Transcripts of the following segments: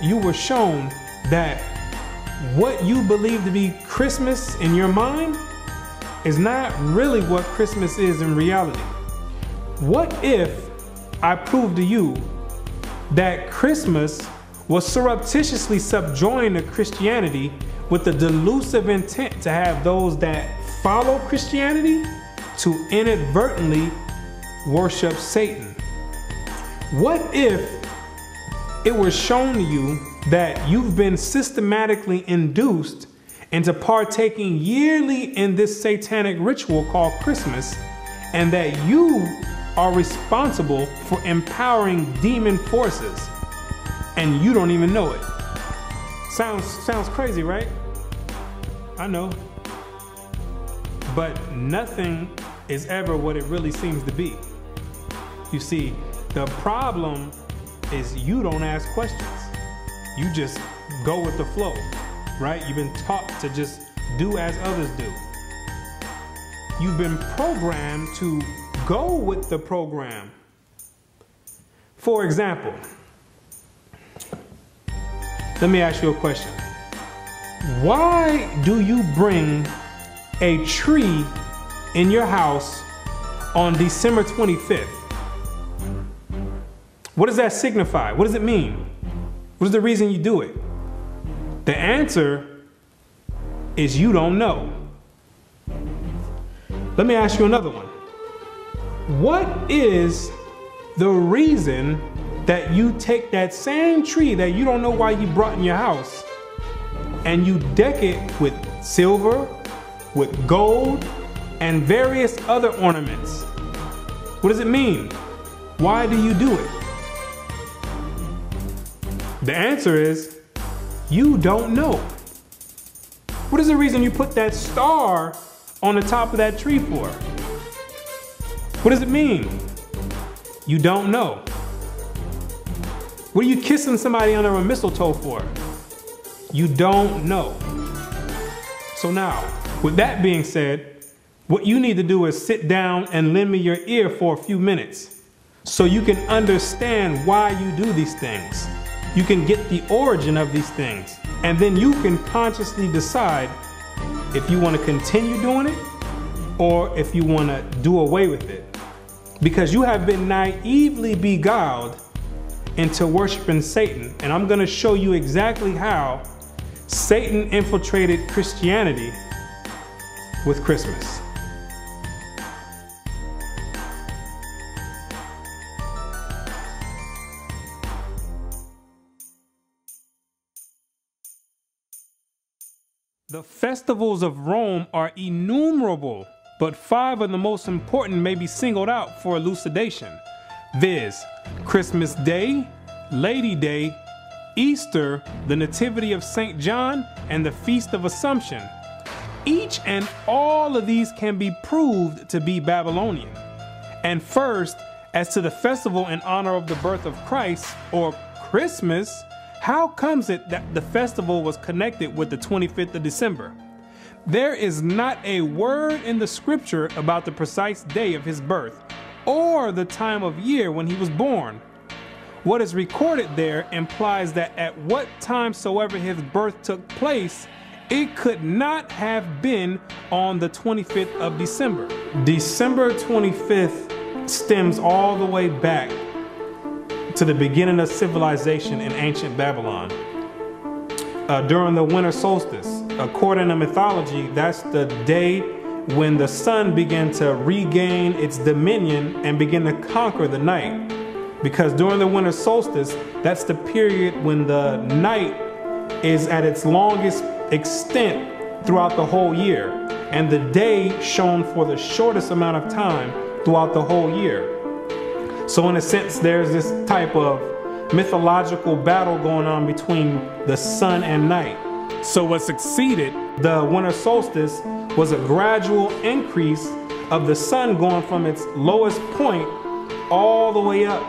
you were shown that what you believe to be Christmas in your mind is not really what Christmas is in reality? What if I proved to you that Christmas was surreptitiously subjoined to Christianity with the delusive intent to have those that follow Christianity to inadvertently worship Satan? What if it was shown to you that you've been systematically induced into partaking yearly in this satanic ritual called Christmas, and that you are responsible for empowering demon forces and you don't even know it? Sounds crazy, right? I know. But nothing is ever what it really seems to be. You see, the problem is you don't ask questions. You just go with the flow, right? You've been taught to just do as others do. You've been programmed to go with the program. For example, let me ask you a question. Why do you bring a tree in your house on December 25th? What does that signify? What does it mean? What is the reason you do it? The answer is you don't know. Let me ask you another one. What is the reason that you take that same tree that you don't know why you brought in your house and you deck it with silver, with gold, and various other ornaments? What does it mean? Why do you do it? The answer is you don't know. What is the reason you put that star on the top of that tree for? What does it mean? You don't know. What are you kissing somebody under a mistletoe for? You don't know. So now, with that being said, what you need to do is sit down and lend me your ear for a few minutes so you can understand why you do these things. You can get the origin of these things, and then you can consciously decide if you want to continue doing it or if you want to do away with it. Because you have been naively beguiled into worshiping Satan, and I'm going to show you exactly how Satan infiltrated Christianity with Christmas. The festivals of Rome are innumerable, but 5 of the most important may be singled out for elucidation, viz. Christmas Day, Lady Day, Easter, the Nativity of St. John, and the Feast of Assumption. Each and all of these can be proved to be Babylonian. And first, as to the festival in honor of the birth of Christ, or Christmas, how comes it that the festival was connected with the 25th of December? There is not a word in the scripture about the precise day of his birth or the time of year when he was born. What is recorded there implies that at what time soever his birth took place, it could not have been on the 25th of December. December 25th stems all the way back to the beginning of civilization in ancient Babylon. During the winter solstice, according to mythology, that's the day when the sun began to regain its dominion and begin to conquer the night. Because during the winter solstice, that's the period when the night is at its longest extent throughout the whole year, and the day shone for the shortest amount of time throughout the whole year. So in a sense, there's this type of mythological battle going on between the sun and night. So what succeeded the winter solstice was a gradual increase of the sun going from its lowest point all the way up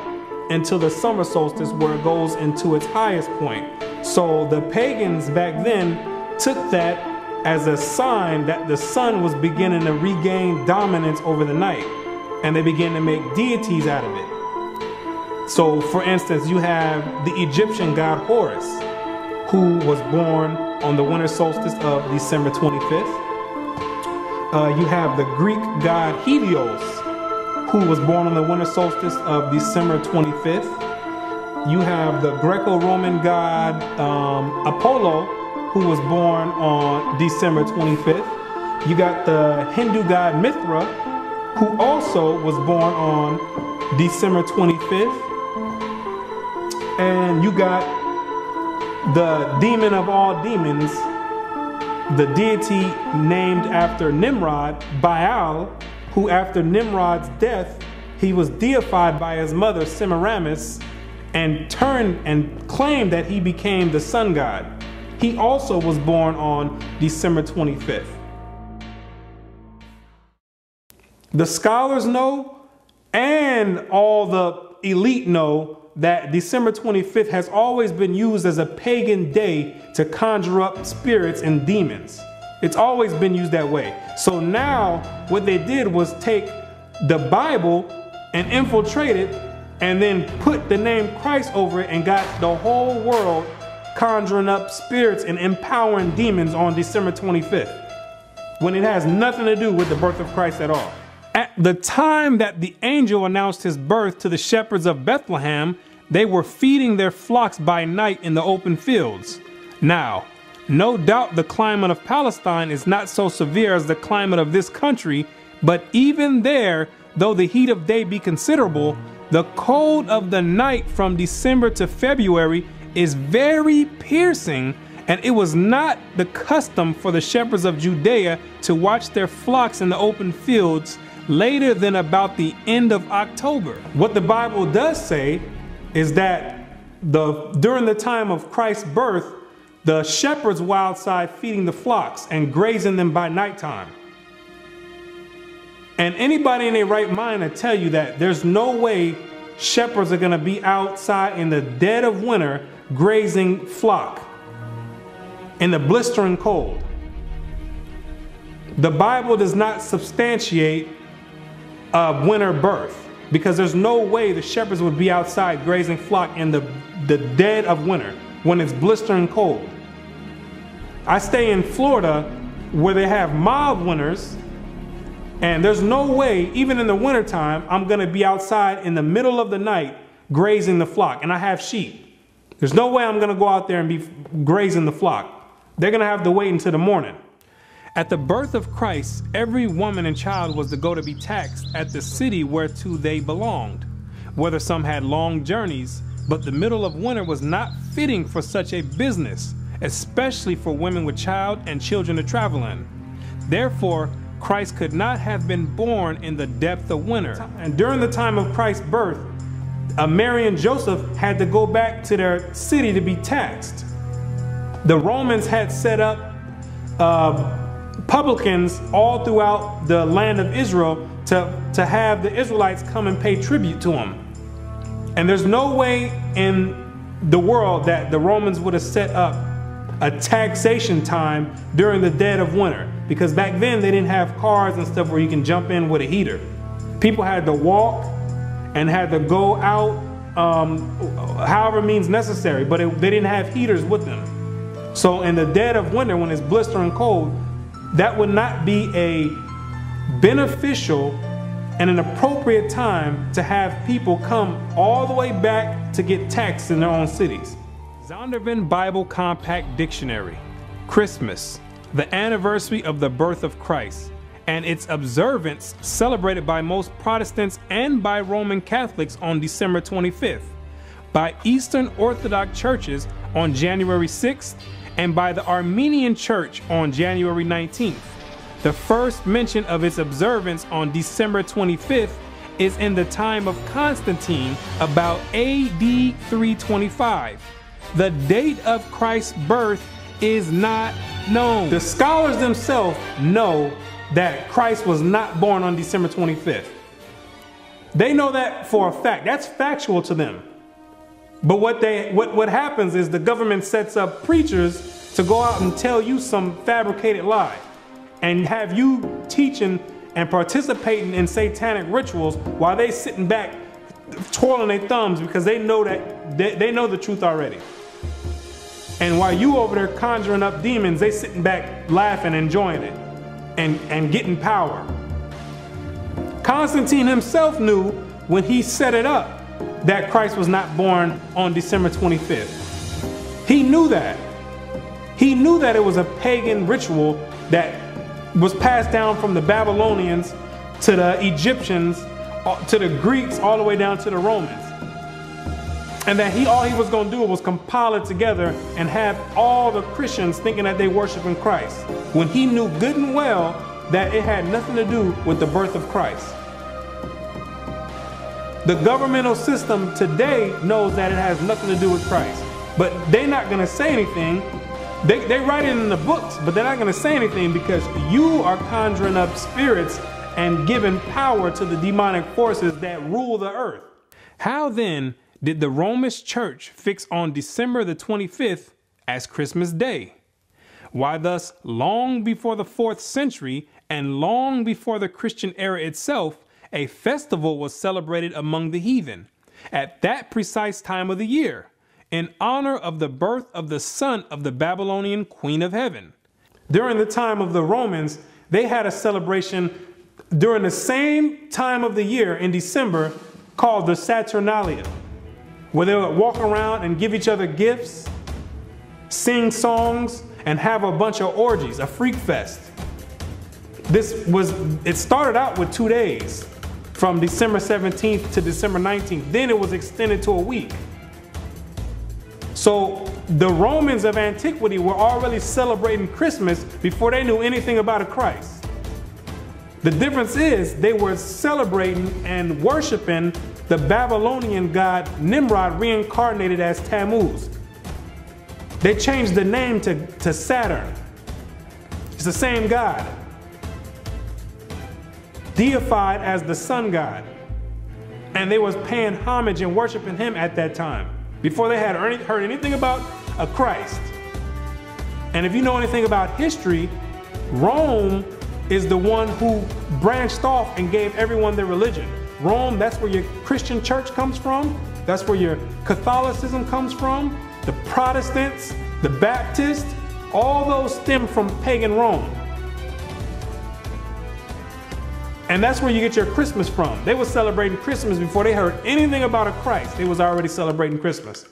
until the summer solstice, where it goes into its highest point. So the pagans back then took that as a sign that the sun was beginning to regain dominance over the night, and they began to make deities out of it. So for instance, you have the Egyptian god Horus. who was born on the winter solstice of December 25th. You have the Greek god Helios, who was born on the winter solstice of December 25th. You have the Greco-Roman god Apollo, who was born on December 25th. You got the Hindu god Mithra, who also was born on December 25th. And you got the demon of all demons, the deity named after Nimrod, Baal, who after Nimrod's death, he was deified by his mother Semiramis and turned and claimed that he became the sun god. He also was born on December 25th. The scholars know, and all the elite know, that December 25th has always been used as a pagan day to conjure up spirits and demons. It's always been used that way. So now what they did was take the Bible and infiltrate it and then put the name Christ over it and got the whole world conjuring up spirits and empowering demons on December 25th, when it has nothing to do with the birth of Christ at all. At the time that the angel announced his birth to the shepherds of Bethlehem, they were feeding their flocks by night in the open fields. Now, no doubt the climate of Palestine is not so severe as the climate of this country, but even there, though the heat of day be considerable, the cold of the night from December to February is very piercing, and it was not the custom for the shepherds of Judea to watch their flocks in the open fields later than about the end of October. What the Bible does say is that during the time of Christ's birth, the shepherds were outside feeding the flocks and grazing them by nighttime. And anybody in their right mind will tell you that there's no way shepherds are going to be outside in the dead of winter grazing flock in the blistering cold. The Bible does not substantiate a winter birth, because there's no way the shepherds would be outside grazing flock in the dead of winter when it's blistering cold. I stay in Florida where they have mild winters, and there's no way, even in the wintertime, I'm going to be outside in the middle of the night grazing the flock. And I have sheep. There's no way I'm going to go out there and be grazing the flock. They're going to have to wait until the morning. At the birth of Christ, every woman and child was to go to be taxed at the city whereto they belonged, whether some had long journeys, but the middle of winter was not fitting for such a business, especially for women with child and children to travel in. Therefore, Christ could not have been born in the depth of winter. And during the time of Christ's birth, Mary and Joseph had to go back to their city to be taxed. The Romans had set up publicans all throughout the land of Israel to have the Israelites come and pay tribute to them. And there's no way in the world that the Romans would have set up a taxation time during the dead of winter, because back then they didn't have cars and stuff where you can jump in with a heater. People had to walk and had to go out however means necessary, but they didn't have heaters with them. So in the dead of winter, when it's blistering cold, that would not be a beneficial and an appropriate time to have people come all the way back to get taxed in their own cities. Zondervan Bible Compact Dictionary. Christmas, the anniversary of the birth of Christ, and its observance celebrated by most Protestants and by Roman Catholics on December 25th, by Eastern Orthodox churches on January 6th, and by the Armenian Church on January 19th. The first mention of its observance on December 25th is in the time of Constantine, about AD 325. The date of Christ's birth is not known. The scholars themselves know that Christ was not born on December 25th. They know that for a fact. That's factual to them. But what happens is the government sets up preachers to go out and tell you some fabricated lie and have you teaching and participating in satanic rituals while they sitting back twirling their thumbs because they know that they know the truth already. And while you over there conjuring up demons, they sitting back laughing, enjoying it, and getting power. Constantine himself knew when he set it up that Christ was not born on December 25th. He knew that. He knew that it was a pagan ritual that was passed down from the Babylonians to the Egyptians, to the Greeks, all the way down to the Romans. And that all he was going to do was compile it together and have all the Christians thinking that they worship in Christ, when he knew good and well that it had nothing to do with the birth of Christ. The governmental system today knows that it has nothing to do with Christ, but they're not going to say anything. They write it in the books, but they're not going to say anything because you are conjuring up spirits and giving power to the demonic forces that rule the earth. How then did the Roman Church fix on December the 25th as Christmas Day? Why thus, long before the 4th century and long before the Christian era itself, a festival was celebrated among the heathen at that precise time of the year in honor of the birth of the son of the Babylonian Queen of Heaven. During the time of the Romans, they had a celebration during the same time of the year in December called the Saturnalia, where they would walk around and give each other gifts, sing songs, and have a bunch of orgies, a freak fest. It started out with 2 days, from December 17th to December 19th. Then it was extended to a week. So the Romans of antiquity were already celebrating Christmas before they knew anything about a Christ. The difference is they were celebrating and worshiping the Babylonian god Nimrod, reincarnated as Tammuz. They changed the name to Saturn. It's the same god, deified as the sun god. And they was paying homage and worshiping him at that time, before they had heard anything about a Christ. And if you know anything about history, Rome is the one who branched off and gave everyone their religion. Rome, that's where your Christian church comes from. That's where your Catholicism comes from. The Protestants, the Baptists, all those stem from pagan Rome. And that's where you get your Christmas from. They were celebrating Christmas before they heard anything about a Christ. They was already celebrating Christmas.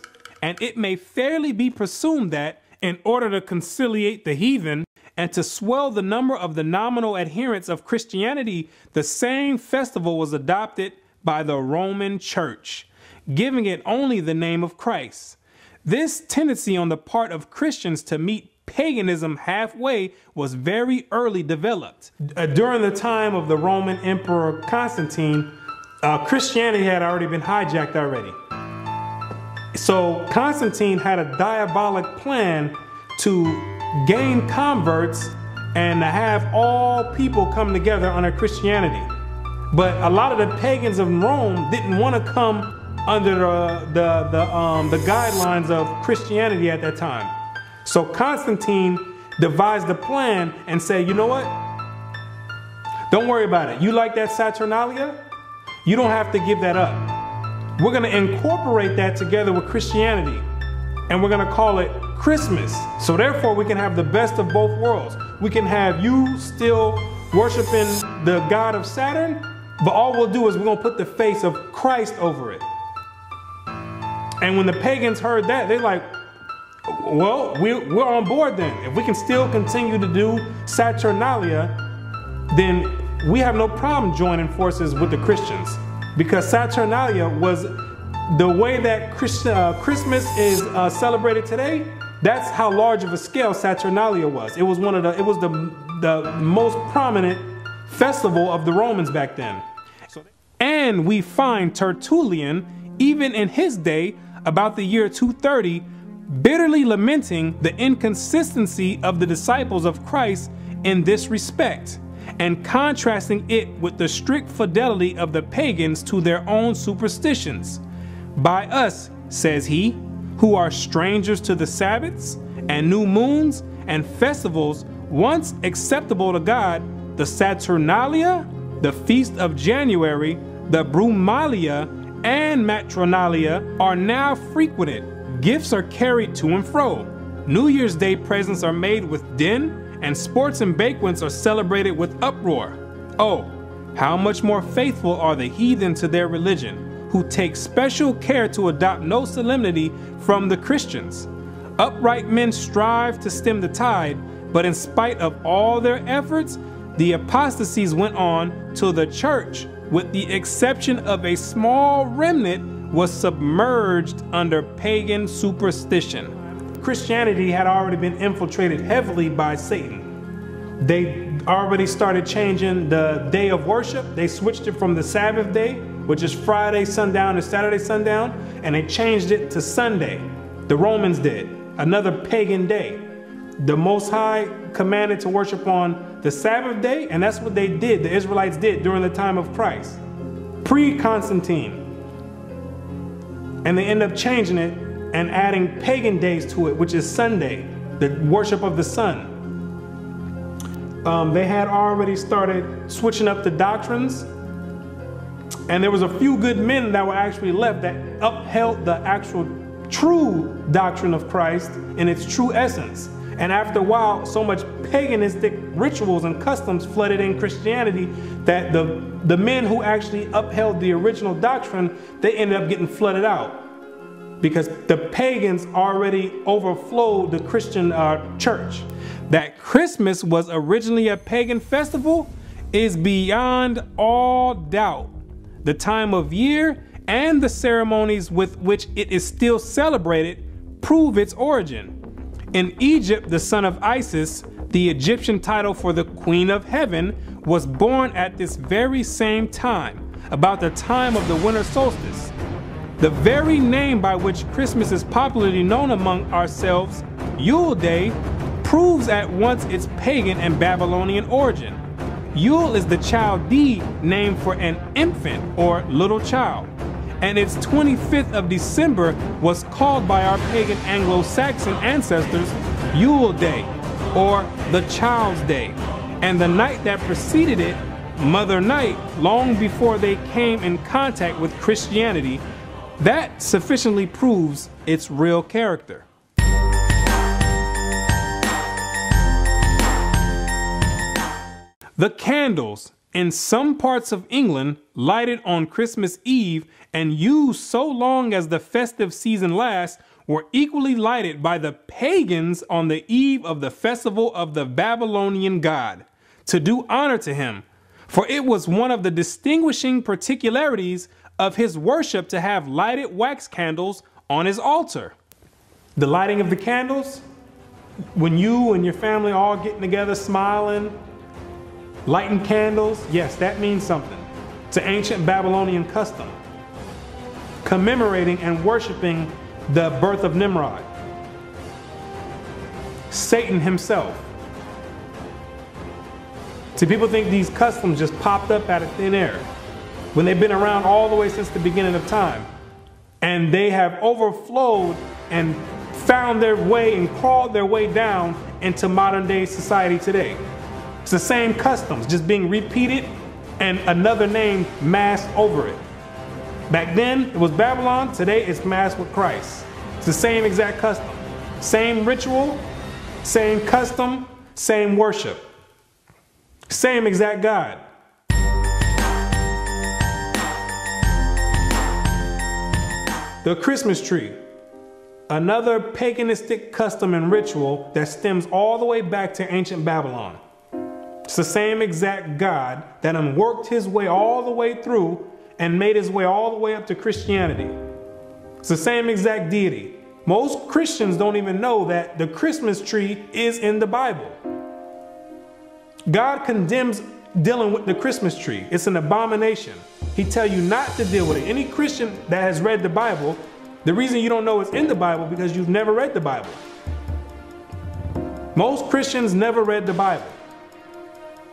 And it may fairly be presumed that in order to conciliate the heathen and to swell the number of the nominal adherents of Christianity, the same festival was adopted by the Roman Church, giving it only the name of Christ. This tendency on the part of Christians to meet paganism halfway was very early developed. During the time of the Roman Emperor Constantine, Christianity had already been hijacked already. So Constantine had a diabolic plan to gain converts and to have all people come together under Christianity. But a lot of the pagans of Rome didn't want to come under the guidelines of Christianity at that time. So Constantine devised a plan and said, you know what? Don't worry about it. You like that Saturnalia? You don't have to give that up. We're going to incorporate that together with Christianity, and we're going to call it Christmas. So therefore, we can have the best of both worlds. We can have you still worshiping the god of Saturn, but all we'll do is we're going to put the face of Christ over it. And when the pagans heard that, they're like, well, we're on board then. If we can still continue to do Saturnalia, then we have no problem joining forces with the Christians. Because Saturnalia was the way that Christmas is celebrated today. That's how large of a scale Saturnalia was. It was the most prominent festival of the Romans back then. And we find Tertullian, even in his day, about the year 230, bitterly lamenting the inconsistency of the disciples of Christ in this respect, and contrasting it with the strict fidelity of the pagans to their own superstitions. By us, says he, who are strangers to the Sabbaths and new moons and festivals once acceptable to God, the Saturnalia, the feast of January, the Brumalia, and Matronalia are now frequented. Gifts are carried to and fro. New Year's Day presents are made with din, and sports and banquets are celebrated with uproar. Oh, how much more faithful are the heathen to their religion, who take special care to adopt no solemnity from the Christians. Upright men strive to stem the tide, but in spite of all their efforts, the apostasies went on till the church, with the exception of a small remnant, was submerged under pagan superstition. Christianity had already been infiltrated heavily by Satan. They already started changing the day of worship. They switched it from the Sabbath day, which is Friday sundown to Saturday sundown, and they changed it to Sunday. The Romans did, another pagan day. The Most High commanded to worship on the Sabbath day, and that's what they did, the Israelites did during the time of Christ, pre-Constantine. And they end up changing it and adding pagan days to it, which is Sunday, the worship of the sun. They had already started switching up the doctrines, and there was a few good men that were actually left that upheld the actual true doctrine of Christ in its true essence. And after a while, so much paganistic rituals and customs flooded in Christianity that the men who actually upheld the original doctrine, they ended up getting flooded out because the pagans already overflowed the Christian church. That Christmas was originally a pagan festival is beyond all doubt. The time of year and the ceremonies with which it is still celebrated prove its origin. In Egypt, the son of Isis, the Egyptian title for the Queen of Heaven, was born at this very same time, about the time of the winter solstice. The very name by which Christmas is popularly known among ourselves, Yule Day, proves at once its pagan and Babylonian origin. Yule is the Chaldee name for an infant or little child, and its 25th of December was called by our pagan Anglo-Saxon ancestors Yule Day, or the Child's Day, and the night that preceded it, Mother Night, long before they came in contact with Christianity. That sufficiently proves its real character. The candles in some parts of England lighted on Christmas Eve and used so long as the festive season lasts were equally lighted by the pagans on the eve of the festival of the Babylonian god, to do honor to him, for it was one of the distinguishing particularities of his worship to have lighted wax candles on his altar. The lighting of the candles, when you and your family all getting together smiling, lighting candles, yes, that means something. It's an ancient Babylonian custom, commemorating and worshiping the birth of Nimrod, Satan himself. See, people think these customs just popped up out of thin air, when they've been around all the way since the beginning of time. And they have overflowed and found their way and crawled their way down into modern day society today. It's the same customs, just being repeated and another name masked over it. Back then, it was Babylon. Today, it's masked with Christ. It's the same exact custom. Same ritual, same custom, same worship. Same exact God. The Christmas tree, another paganistic custom and ritual that stems all the way back to ancient Babylon. It's the same exact God that worked his way all the way through and made his way all the way up to Christianity. It's the same exact deity. Most Christians don't even know that the Christmas tree is in the Bible. God condemns dealing with the Christmas tree. It's an abomination. He tells you not to deal with it. Any Christian that has read the Bible, the reason you don't know it's in the Bible because you've never read the Bible. Most Christians never read the Bible.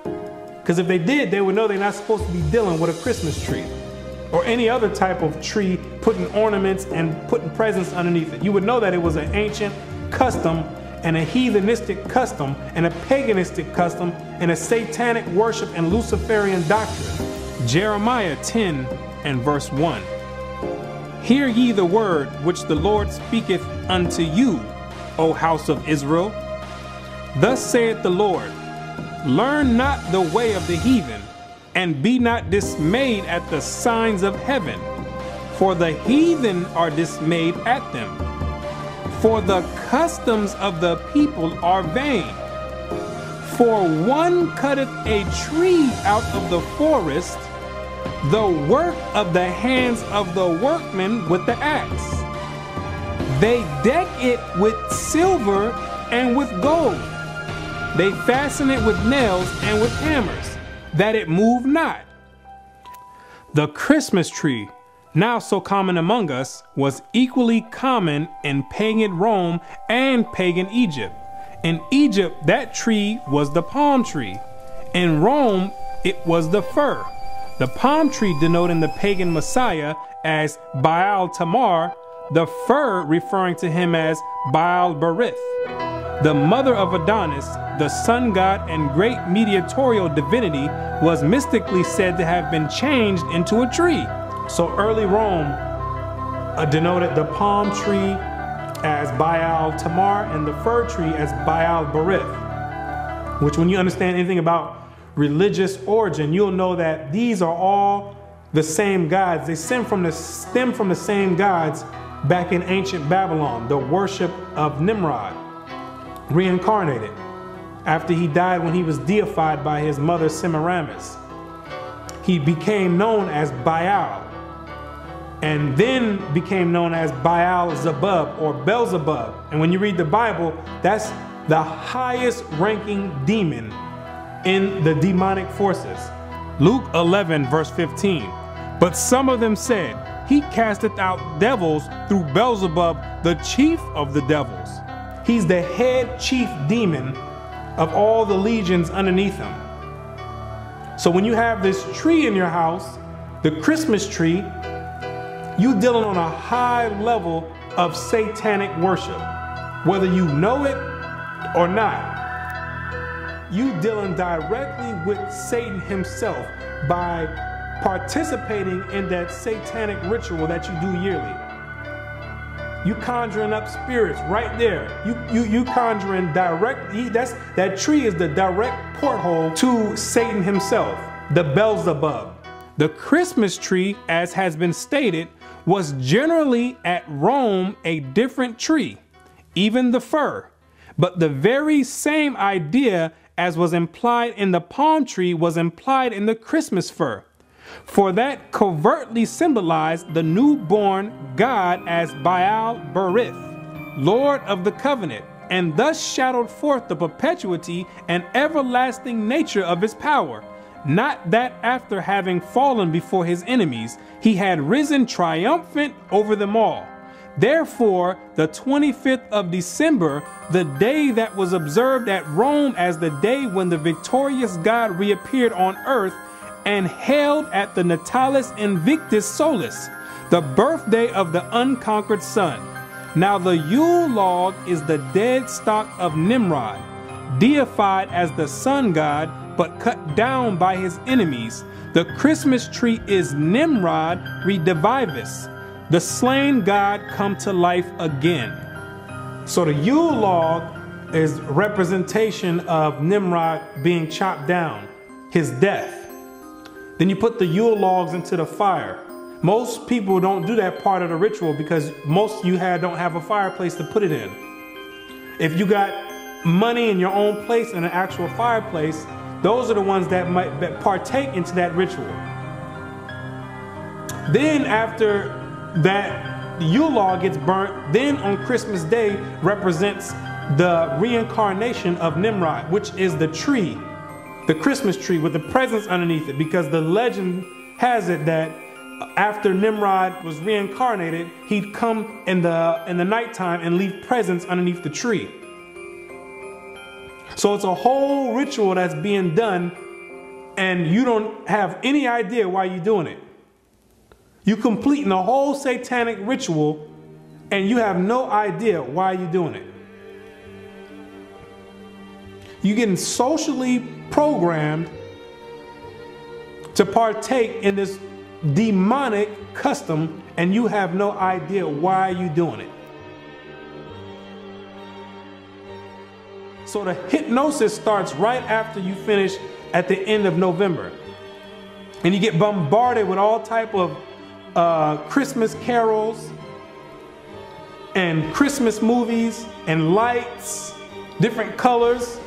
Because if they did, they would know they're not supposed to be dealing with a Christmas tree or any other type of tree, putting ornaments and putting presents underneath it. You would know that it was an ancient custom and a heathenistic custom and a paganistic custom and a satanic worship and Luciferian doctrine. Jeremiah 10 and verse 1. Hear ye the word which the Lord speaketh unto you. O house of Israel. Thus saith the Lord, learn not the way of the heathen, and be not dismayed at the signs of heaven, for the heathen are dismayed at them. For the customs of the people are vain. For one cutteth a tree out of the forest, the work of the hands of the workman with the axe. They deck it with silver and with gold. They fasten it with nails and with hammers, that it move not. The Christmas tree, now so common among us, was equally common in pagan Rome and pagan Egypt. In Egypt, that tree was the palm tree. In Rome, it was the fir. The palm tree denoting the pagan Messiah as Baal Tamar, the fir referring to him as Baal Berith. The mother of Adonis, the sun god and great mediatorial divinity, was mystically said to have been changed into a tree. So early Rome denoted the palm tree as Baal Tamar and the fir tree as Baal Berith, which when you understand anything about religious origin, you'll know that these are all the same gods. They stem from the same gods back in ancient Babylon, the worship of Nimrod, reincarnated after he died when he was deified by his mother Semiramis. He became known as Baal, and then became known as Baal-zebub or Beelzebub. And when you read the Bible, that's the highest ranking demon in the demonic forces. Luke 11 verse 15. But some of them said, he casteth out devils through Beelzebub, the chief of the devils. He's the head chief demon of all the legions underneath him. So when you have this tree in your house, the Christmas tree, you dealing on a high level of satanic worship, whether you know it or not. You dealing directly with Satan himself by participating in that satanic ritual that you do yearly. You conjuring up spirits right there. You conjuring directly. That tree is the direct porthole to Satan himself, the Beelzebub. The Christmas tree, as has been stated, was generally at Rome a different tree, even the fir. But the very same idea as was implied in the palm tree was implied in the Christmas fir. For that covertly symbolized the newborn God as Baal Berith, Lord of the covenant, and thus shadowed forth the perpetuity and everlasting nature of his power. Not that after having fallen before his enemies, he had risen triumphant over them all. Therefore, the 25th of December, the day that was observed at Rome as the day when the victorious God reappeared on earth and held at the Natalis Invictus Solis, the birthday of the unconquered sun. Now the Yule log is the dead stock of Nimrod, deified as the sun god, but cut down by his enemies. The Christmas tree is Nimrod redivivus, the slain god come to life again. So the Yule log is representation of Nimrod being chopped down, his death. Then you put the Yule logs into the fire. Most people don't do that part of the ritual because most of you don't have a fireplace to put it in. If you got money in your own place and an actual fireplace, those are the ones that might partake into that ritual. Then after that Yule log gets burnt, then on Christmas Day represents the reincarnation of Nimrod, which is the tree, the Christmas tree with the presents underneath it, because the legend has it that after Nimrod was reincarnated, he'd come in the nighttime and leave presents underneath the tree. So it's a whole ritual that's being done, and you don't have any idea why you're doing it. You completing a whole satanic ritual, and you have no idea why you're doing it. You're getting socially programmed to partake in this demonic custom, and you have no idea why you're doing it. So the hypnosis starts right after you finish at the end of November. And you get bombarded with all type of Christmas carols and Christmas movies and lights, different colors.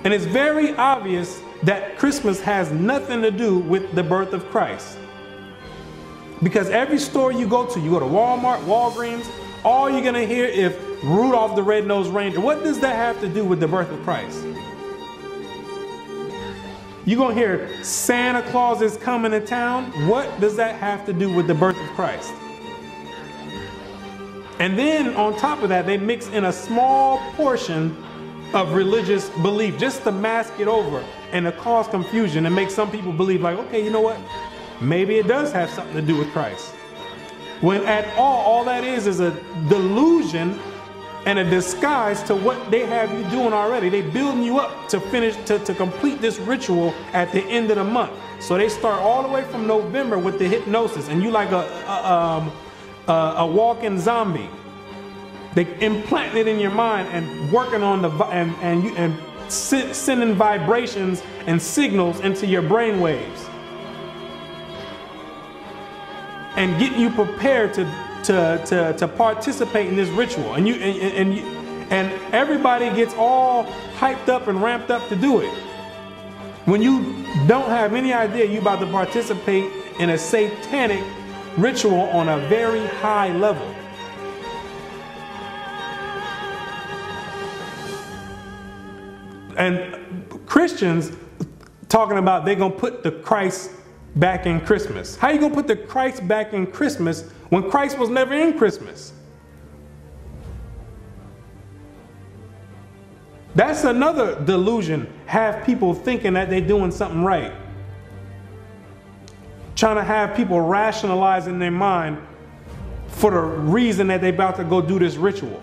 And it's very obvious that Christmas has nothing to do with the birth of Christ. Because every store you go to Walmart, Walgreens, all you're gonna hear is Rudolph the Red-Nosed Reindeer. What does that have to do with the birth of Christ? You're gonna hear Santa Claus is coming to town. What does that have to do with the birth of Christ? And then on top of that, they mix in a small portion of religious belief just to mask it over and to cause confusion and make some people believe like, okay, you know what? Maybe it does have something to do with Christ. When at all that is a delusion and a disguise to what they have you doing already. They building you up to finish, to complete this ritual at the end of the month. So they start all the way from November with the hypnosis, and you like a walking zombie. They implant it in your mind and working on the sending vibrations and signals into your brain waves, and getting you prepared to participate in this ritual. And everybody gets all hyped up and ramped up to do it, when you don't have any idea you're about to participate in a satanic ritual on a very high level. And Christians talking about they're gonna put the Christ back in Christmas. How you gonna put the Christ back in Christmas when Christ was never in Christmas? That's another delusion. Have people thinking that they're doing something right. Trying to have people rationalize in their mind for the reason that they're about to go do this ritual.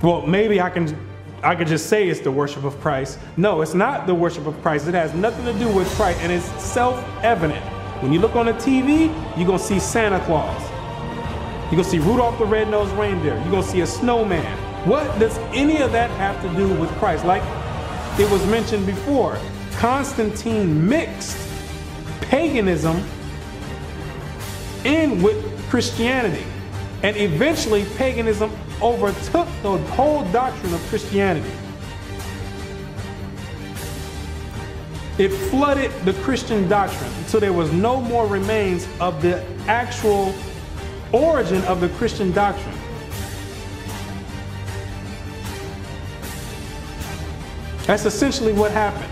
Well, maybe I could just say it's the worship of Christ. No, it's not the worship of Christ. It has nothing to do with Christ, and it's self-evident. When you look on the TV, you're going to see Santa Claus. You're going to see Rudolph the Red-Nosed Reindeer. You're going to see a snowman. What does any of that have to do with Christ? Like it was mentioned before, Constantine mixed paganism in with Christianity. And eventually paganism overtook the whole doctrine of Christianity. It flooded the Christian doctrine until there was no more remains of the actual origin of the Christian doctrine. That's essentially what happened.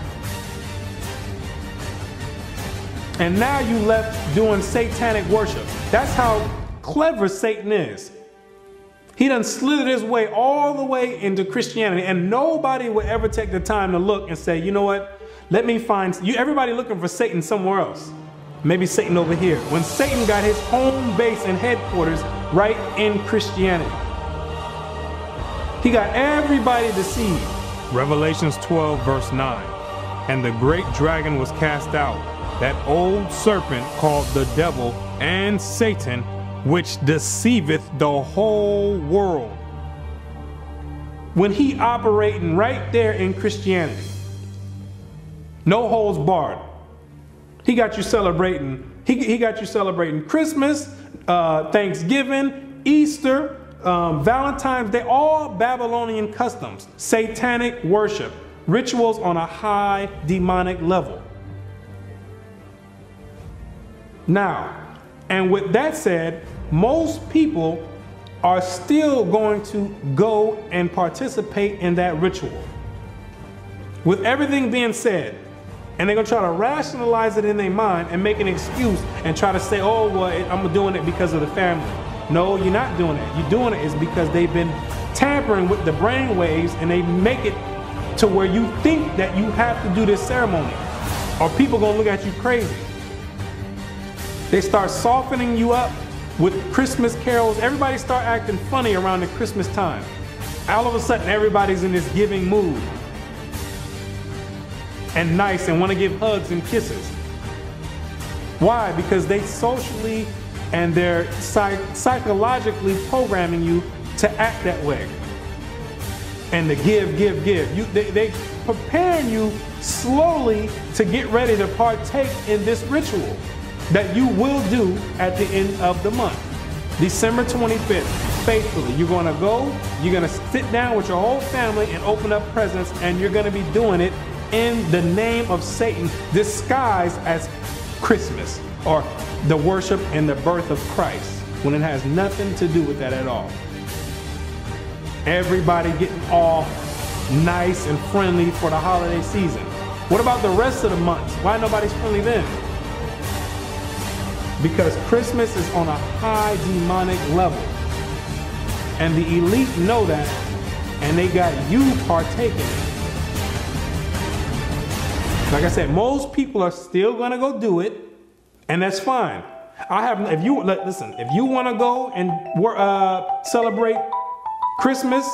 And now you left doing satanic worship. That's how clever Satan is. He done slithered his way all the way into Christianity, and nobody would ever take the time to look and say, you know what, let me find you. Everybody looking for Satan somewhere else. Maybe Satan over here. When Satan got his home base and headquarters right in Christianity. He got everybody deceived. Revelations 12 verse 9. And the great dragon was cast out, that old serpent called the devil and Satan, which deceiveth the whole world. When he operating right there in Christianity, no holds barred. He got you celebrating. He got you celebrating Christmas, Thanksgiving, Easter, Valentine's Day, all Babylonian customs, satanic worship, rituals on a high demonic level. Now, and with that said, most people are still going to go and participate in that ritual. With everything being said, and they're going to try to rationalize it in their mind and make an excuse and try to say, oh, well, I'm doing it because of the family. No, you're not doing it. You're doing it is because they've been tampering with the brain waves, and they make it to where you think that you have to do this ceremony, or people going to look at you crazy. They start softening you up with Christmas carols. Everybody start acting funny around the Christmas time. All of a sudden, everybody's in this giving mood and nice and want to give hugs and kisses. Why? Because they socially and they're psychologically programming you to act that way and to give. They preparing you slowly to get ready to partake in this ritual that you will do at the end of the month. December 25th, faithfully, you're gonna go, you're gonna sit down with your whole family and open up presents, and you're gonna be doing it in the name of Satan, disguised as Christmas or the worship and the birth of Christ, when it has nothing to do with that at all. Everybody getting all nice and friendly for the holiday season. What about the rest of the months? Why nobody's friendly then? Because Christmas is on a high demonic level. And the elite know that, and they got you partaking in it. Like I said, most people are still gonna go do it, and that's fine. If you wanna go and celebrate Christmas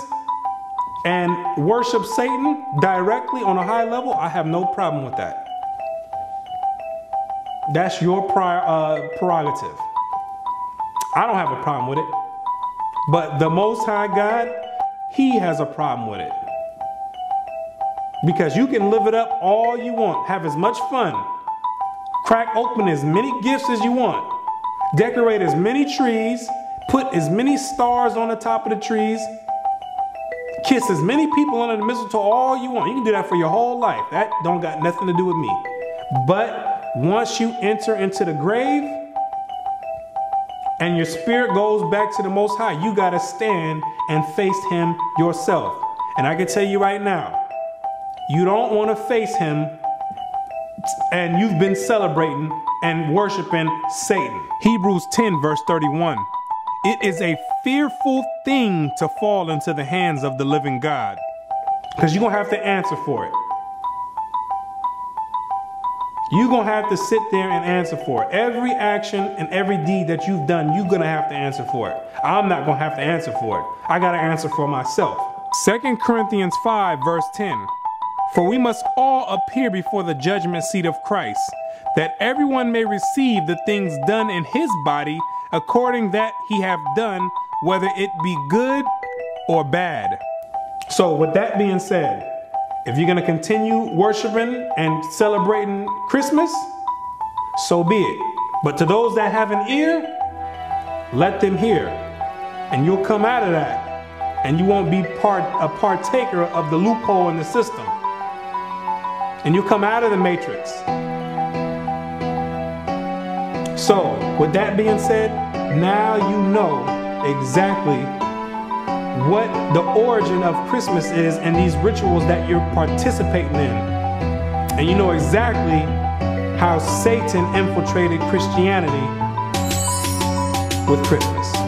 and worship Satan directly on a high level, I have no problem with that. That's your prerogative. I don't have a problem with it. But the Most High God, He has a problem with it. Because you can live it up all you want, have as much fun, crack open as many gifts as you want, decorate as many trees, put as many stars on the top of the trees, kiss as many people under the mistletoe all you want. You can do that for your whole life. That don't got nothing to do with me. But once you enter into the grave and your spirit goes back to the Most High, you got to stand and face Him yourself. And I can tell you right now, you don't want to face Him and you've been celebrating and worshiping Satan. Hebrews 10 verse 31. It is a fearful thing to fall into the hands of the living God, because you're going to have to answer for it. You're going to have to sit there and answer for it. Every action and every deed that you've done, you're going to have to answer for it. I'm not going to have to answer for it. I got to answer for myself. 2 Corinthians 5 verse 10. For we must all appear before the judgment seat of Christ, that everyone may receive the things done in his body according that he have done, whether it be good or bad. So with that being said, if you're going to continue worshiping and celebrating Christmas, so be it. But to those that have an ear, let them hear. And you'll come out of that. And you won't be a partaker of the loophole in the system. And you'll come out of the matrix. So, with that being said, now you know exactly what the origin of Christmas is and these rituals that you're participating in. And you know exactly how Satan infiltrated Christianity with Christmas.